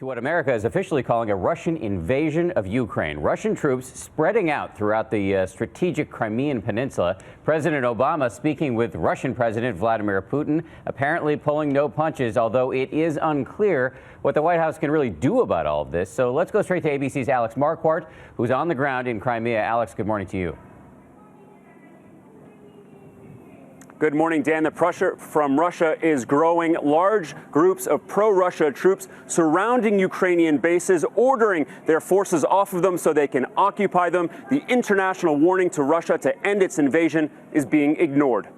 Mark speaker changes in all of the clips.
Speaker 1: To what America is officially calling a Russian invasion of Ukraine. Russian troops spreading out throughout the strategic Crimean Peninsula. President Obama speaking with Russian President Vladimir Putin, apparently pulling no punches, although it is unclear what the White House can really do about all of this. So let's go straight to ABC's Alex Marquardt, who's on the ground in Crimea. Alex, good morning to you.
Speaker 2: Good morning, Dan. The pressure from Russia is growing. Large groups of pro-Russia troops surrounding Ukrainian bases, ordering their forces off of them so they can occupy them. The international warning to Russia to end its invasion is being ignored.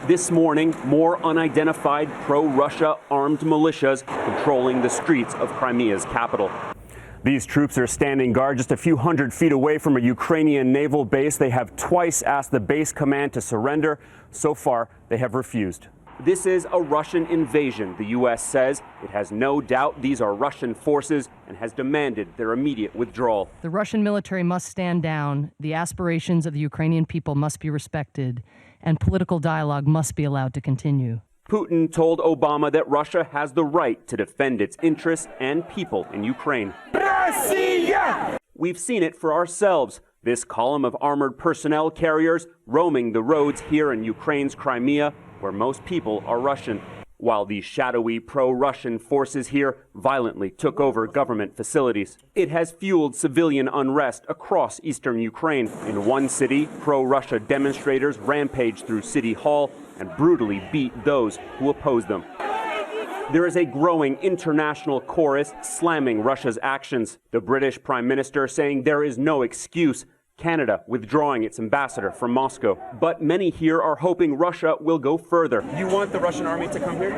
Speaker 2: This morning, more unidentified pro-Russia armed militias controlling the streets of Crimea's capital. These troops are standing guard just a few hundred feet away from a Ukrainian naval base. They have twice asked the base command to surrender. So far, they have refused. This is a Russian invasion, the U.S. says. It has no doubt these are Russian forces and has demanded their immediate withdrawal.
Speaker 3: The Russian military must stand down. The aspirations of the Ukrainian people must be respected, and political dialogue must be allowed to continue.
Speaker 2: Putin told Obama that Russia has the right to defend its interests and people in Ukraine. Russia! We've seen it for ourselves. This column of armored personnel carriers roaming the roads here in Ukraine's Crimea, where most people are Russian, while these shadowy pro-Russian forces here violently took over government facilities. It has fueled civilian unrest across eastern Ukraine. In one city, pro-Russia demonstrators rampaged through City Hall and brutally beat those who oppose them. There is a growing international chorus slamming Russia's actions. The British Prime Minister saying there is no excuse. Canada withdrawing its ambassador from Moscow. But many here are hoping Russia will go further. You want the Russian army to come here?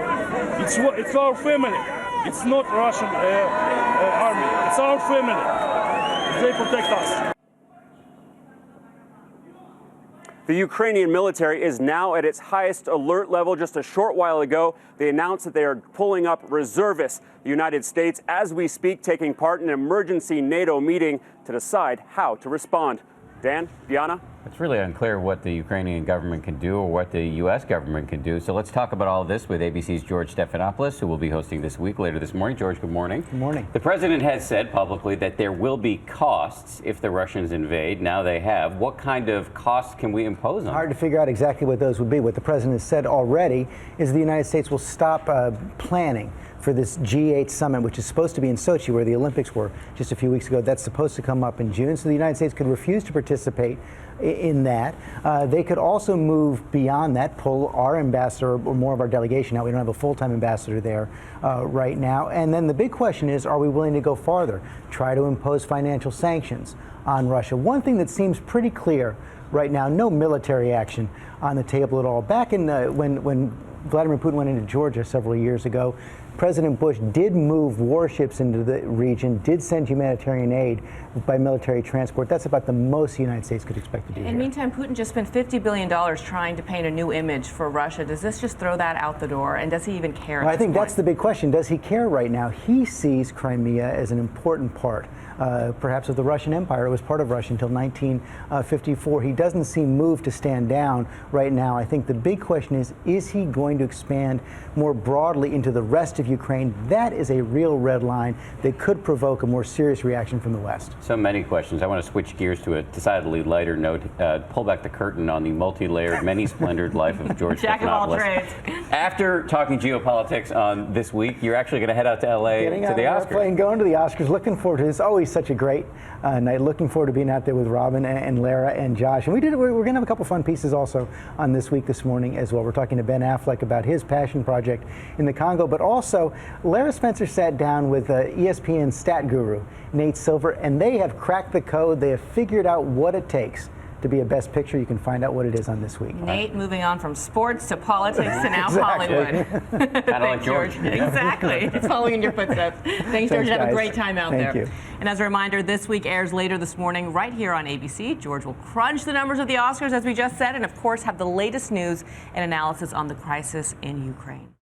Speaker 4: It's our family. It's not Russian army. It's our family. They protect us.
Speaker 2: The Ukrainian military is now at its highest alert level. Just a short while ago, they announced that they are pulling up reservists. The United States, as we speak, taking part in an emergency NATO meeting to decide how to respond. Dan, Diana?
Speaker 1: It's really unclear what the Ukrainian government can do or what the U.S. government can do. So let's talk about all of this with ABC's George Stephanopoulos, who will be hosting this week later this morning. George, good morning.
Speaker 5: Good morning.
Speaker 1: The president has said publicly that there will be costs if the Russians invade. Now they have. What kind of costs can we impose on them?
Speaker 5: Hard to figure out exactly what those would be. What the president has said already is the United States will stop planning for this G8 summit, which is supposed to be in Sochi, where the Olympics were just a few weeks ago. That's supposed to come up in June. So the United States could refuse to participate in that. They could also move beyond that, pull our ambassador or more of our delegation out. We don't have a full-time ambassador there right now. And then the big question is, are we willing to go farther, try to impose financial sanctions on Russia? One thing that seems pretty clear right now, no military action on the table at all. Back in when Vladimir Putin went into Georgia several years ago, President Bush did move warships into the region, did send humanitarian aid by military transport. That's about the most the United States could expect to do.
Speaker 6: In the meantime, Putin just spent $50 billion trying to paint a new image for Russia. Does this just throw that out the door? And does he even care?
Speaker 5: Well, I think that's the big question. Does he care right now? He sees Crimea as an important part, perhaps of the Russian Empire. It was part of Russia until 1954. He doesn't seem moved to stand down right now. I think the big question is he going to expand more broadly into the rest of Ukraine? That is a real red line that could provoke a more serious reaction from the West.
Speaker 1: So many questions. I want to switch gears to a decidedly lighter note. Pull back the curtain on the multi-layered, many-splendored life of George
Speaker 6: Jack of all trades.
Speaker 1: After talking geopolitics on this week, you're actually going to head out to L.A. to the Oscars.
Speaker 5: Airplane, going to the Oscars. Looking forward to it. It's always such a great night. Looking forward to being out there with Robin and Lara and Josh. And we're going to have a couple fun pieces also on This Week this morning as well. We're talking to Ben Affleck about his passion project in the Congo, but also Lara Spencer sat down with ESPN stat guru Nate Silver, and they have cracked the code. They have figured out what it takes to be a Best Picture. You can find out what it is on This Week.
Speaker 6: Nate moving on from sports to politics to now Hollywood.
Speaker 1: Kind of like George.
Speaker 6: Exactly. It's following in your footsteps. Thanks, George. Have a great time out there.
Speaker 5: Thank you.
Speaker 6: And as a reminder, This Week airs later this morning right here on ABC. George will crunch the numbers of the Oscars, as we just said, and of course have the latest news and analysis on the crisis in Ukraine.